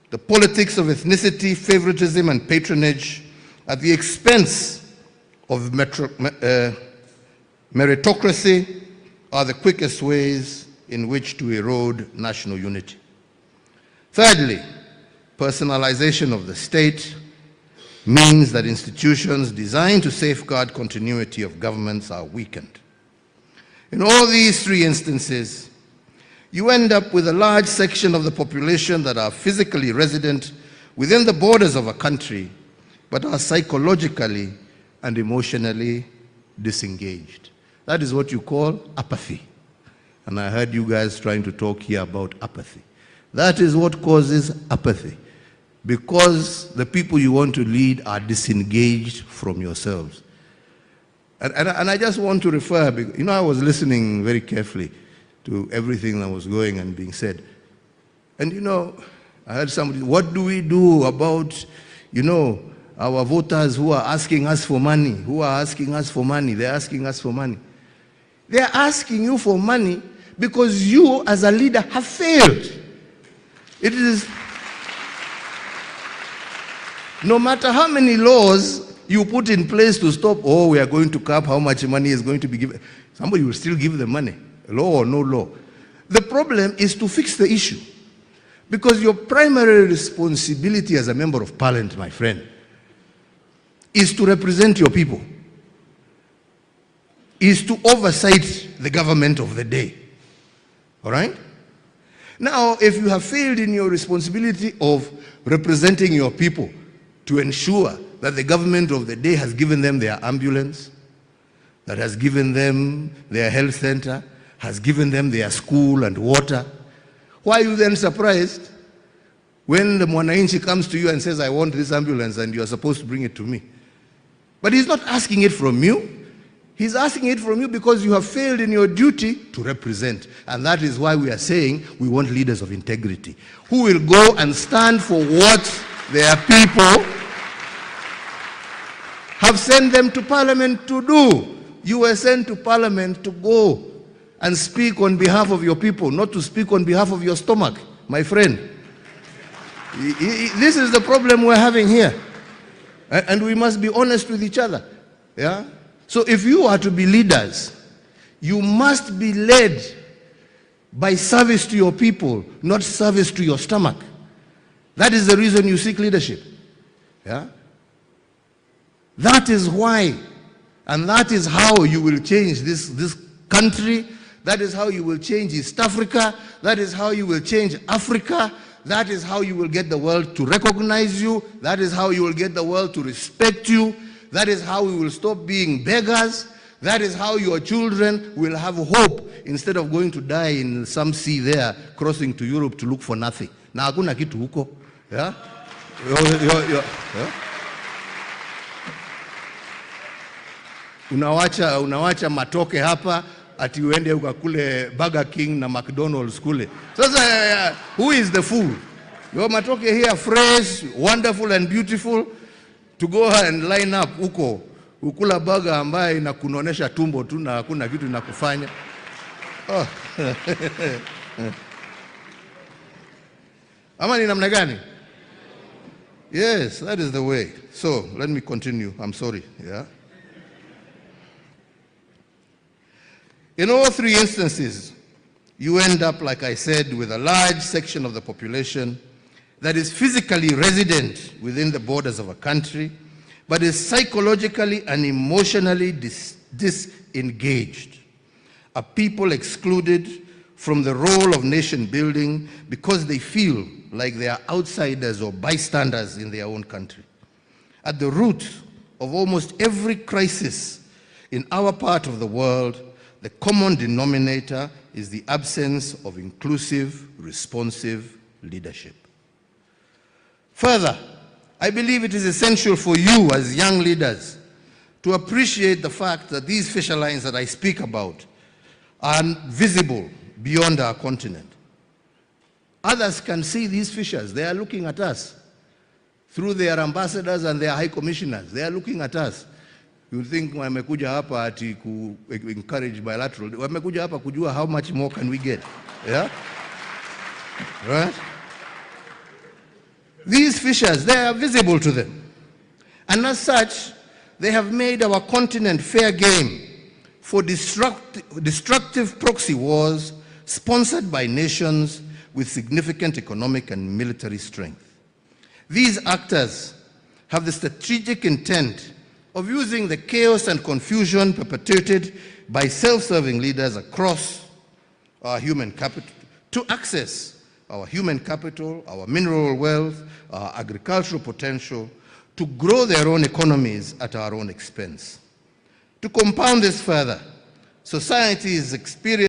The politics of ethnicity, favoritism, and patronage at the expense of meritocracy are the quickest ways in which to erode national unity. Thirdly, personalization of the state means that institutions designed to safeguard continuity of governments are weakened. In all these three instances, you end up with a large section of the population that are physically resident within the borders of a country, but are psychologically and emotionally disengaged. That is what you call apathy. And I heard you guys trying to talk here about apathy. That is what causes apathy, because the people you want to lead are disengaged from yourselves. And I just want to refer, you know, I was listening very carefully to everything that was going and being said. And you know, I heard somebody, what do we do about, you know, our voters who are asking us for money, They're asking us for money. They're asking you for money because you as a leader have failed. It is, no matter how many laws you put in place to stop, oh, we are going to cap how much money is going to be given, somebody will still give the money, law or no law. The problem is to fix the issue. Because your primary responsibility as a member of parliament, my friend, is to represent your people, is to oversight the government of the day. All right? Now, if you have failed in your responsibility of representing your people to ensure that the government of the day has given them their ambulance, that has given them their health center, has given them their school and water, why are you then surprised when the Mwananchi comes to you and says, I want this ambulance and you are supposed to bring it to me? But he's not asking it from you. He's asking it from you because you have failed in your duty to represent. And that is why we are saying we want leaders of integrity who will go and stand for what their people have sent them to parliament to do. You were sent to parliament to go and speak on behalf of your people, not to speak on behalf of your stomach, my friend. This is the problem we're having here. And we must be honest with each other. Yeah? So if you are to be leaders, you must be led by service to your people, not service to your stomach. That is the reason you seek leadership. Yeah? That is why, and that is how you will change this country. That is how you will change East Africa. That is how you will change Africa. That is how you will get the world to recognize you. That is how you will get the world to respect you. That is how we will stop being beggars. That is how your children will have hope instead of going to die in some sea there, crossing to Europe to look for nothing. Na hakuna kitu huko. Yeah? Yeah? Unawacha Matoke hapa ati uende ukakule Burger King na McDonald's kule. Sasa who is the fool? Your Matoke here fresh, wonderful and beautiful, to go and line up huko ukula burger ambaye inakunonesha tumbo tu na hakuna kitu inakufanya. Oh. Ama ni namna gani? Yes, that is the way. So, let me continue. I'm sorry. Yeah. In all three instances, you end up, like I said, with a large section of the population that is physically resident within the borders of a country, but is psychologically and emotionally disengaged. A people excluded from the role of nation building because they feel like they are outsiders or bystanders in their own country. At the root of almost every crisis in our part of the world, the common denominator is the absence of inclusive, responsive leadership. Further, I believe it is essential for you as young leaders to appreciate the fact that these fissure lines that I speak about are visible beyond our continent. Others can see these fissures. They are looking at us through their ambassadors and their high commissioners. They are looking at us. You think wamekuja hapa ati ku encourage bilateral. Wamekuja hapa kujua how much more can we get. Yeah? Right? These fissures, they are visible to them. And as such, they have made our continent fair game for destructive proxy wars sponsored by nations with significant economic and military strength. These actors have the strategic intent of using the chaos and confusion perpetrated by self-serving leaders across our human capital to access our human capital, our mineral wealth, our agricultural potential, to grow their own economies at our own expense. To compound this further, society is experiencing